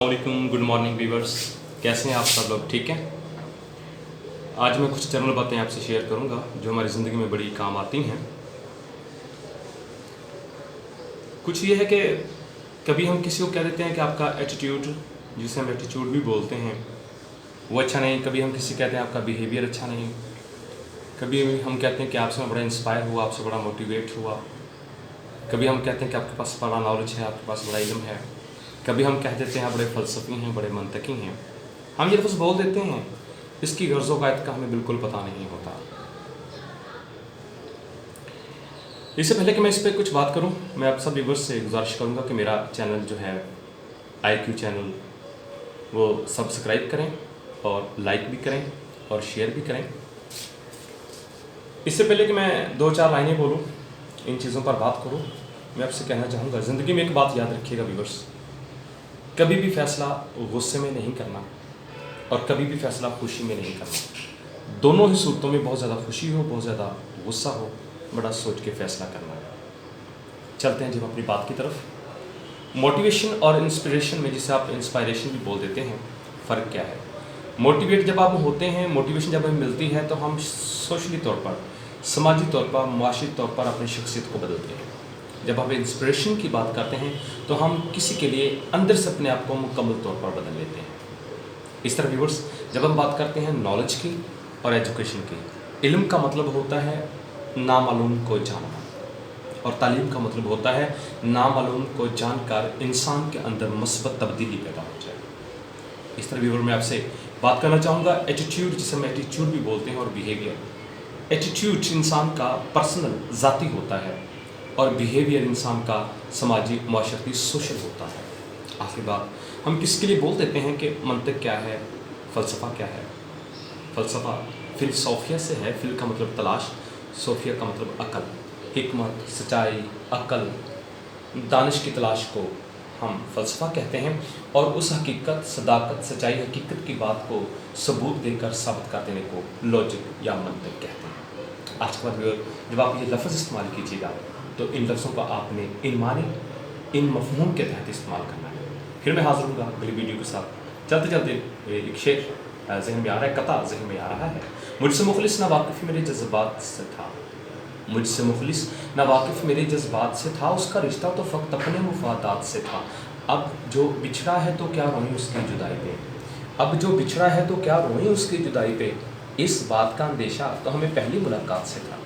वालेकुम, good morning viewers. कैसे हैं आप सब लोग? ठीक हैं। आज मैं कुछ जनरल बातें आपसे शेयर करूंगा जो हमारी ज़िंदगी में बड़ी काम आती हैं। कुछ ये है कि कभी हम किसी को कह देते हैं कि आपका एटीट्यूड, जिसे हम एटीट्यूड भी बोलते हैं, वो अच्छा नहीं। कभी हम किसी कहते हैं आपका बिहेवियर अच्छा नहीं। कभी हम कहते हैं कि आपसे मैं बड़ा इंस्पायर हुआ, आपसे बड़ा मोटिवेट हुआ। कभी हम कहते हैं कि आपके पास बड़ा नॉलेज है, आपके पास बड़ा इल्म है। कभी हम कह देते हैं बड़े फ़लसफ़ी हैं, बड़े मंतकी हैं। हम ये लफ्ज़ बोल देते हैं, इसकी गर्ज़ वाक़ात का हमें बिल्कुल पता नहीं होता। इससे पहले कि मैं इस पर कुछ बात करूं, मैं आप सब व्यूअर्स से गुजारिश करूंगा कि मेरा चैनल जो है IQ चैनल, वो सब्सक्राइब करें और लाइक भी करें और शेयर भी करें। इससे पहले कि मैं 2-4 लाइनें बोलूं, इन चीज़ों पर बात करूं, मैं आपसे कहना चाहूँगा, ज़िंदगी में एक बात याद रखिएगा व्यूअर्स, कभी भी फ़ैसला गुस्से में नहीं करना और कभी भी फ़ैसला खुशी में नहीं करना। दोनों ही सूरतों में बहुत ज़्यादा खुशी हो, बहुत ज़्यादा गुस्सा हो, बड़ा सोच के फ़ैसला करना है। चलते हैं जब अपनी बात की तरफ। मोटिवेशन और इंस्पिरेशन में, जिसे आप इंस्पायरेशन भी बोल देते हैं, फ़र्क क्या है? मोटिवेट जब आप होते हैं, मोटिवेशन जब हमें मिलती है तो हम सोशली तौर पर, समाजी तौर पर, मुआशी तौर पर अपनी शख्सियत को बदलते हैं। जब हम इंस्पिरेशन की बात करते हैं तो हम किसी के लिए अंदर से अपने आप को मुकम्मल तौर पर बदल लेते हैं। इस तरह व्यूअर्स, जब हम बात करते हैं नॉलेज की और एजुकेशन की, इल्म का मतलब होता है नामालूम को जानना और तालीम का मतलब होता है नामालूम को जानकर इंसान के अंदर मस्बत तब्दीली पैदा हो जाए। इस तरह व्यूअर मैं आपसे बात करना चाहूँगा एटीट्यूड, जिसे हम एटीट्यूड भी बोलते हैं, और बिहेवियर। एटीट्यूड इंसान का पर्सनल, ज़ाती होता है और बिहेवियर इंसान का समाजी, माशरती, सोशल होता है। आखिर बात, हम किसके लिए बोल देते हैं कि मंतिक क्या है, फ़लसफ़ा क्या है? फ़लसफ़ा फ़िलसोफिया से है। फ़िल का मतलब तलाश, सोफिया का मतलब अकल, हिकमत, सच्चाई, अकल, दानिश की तलाश को हम फ़लसफ़ा कहते हैं। और उस हकीकत, सदाकत, सच्चाई, हकीकत की बात को सबूत देकर साबित कर देने को लॉजिक या मंतिक कहते हैं। आज के बाद जब आप ये लफ्ज़ इस्तेमाल कीजिएगा तो इन लफ्ज़ों का आपने इन मानी, इन मफ़हूम के तहत इस्तेमाल करना है। फिर मैं हाज़िर हूँगा अगली वीडियो के साथ। चलते चलते एक शेर ज़हन में आ रहा है, कता ज़हन में आ रहा है। मुझसे मुखलिस ना वाकिफ़ मेरे जज्बात से था, मुझसे मुखलिस ना वाकिफ़ मेरे जज्बात से था, उसका रिश्ता तो फ़क़्त अपने मुफादात से था। अब जो बिछड़ा है तो क्या रोएं उसकी जुदाई पे, अब जो बिछड़ा है तो क्या रोएं उसकी जुदाई पे, इस बात का अंदेशा तो हमें पहली मुलाकात से था।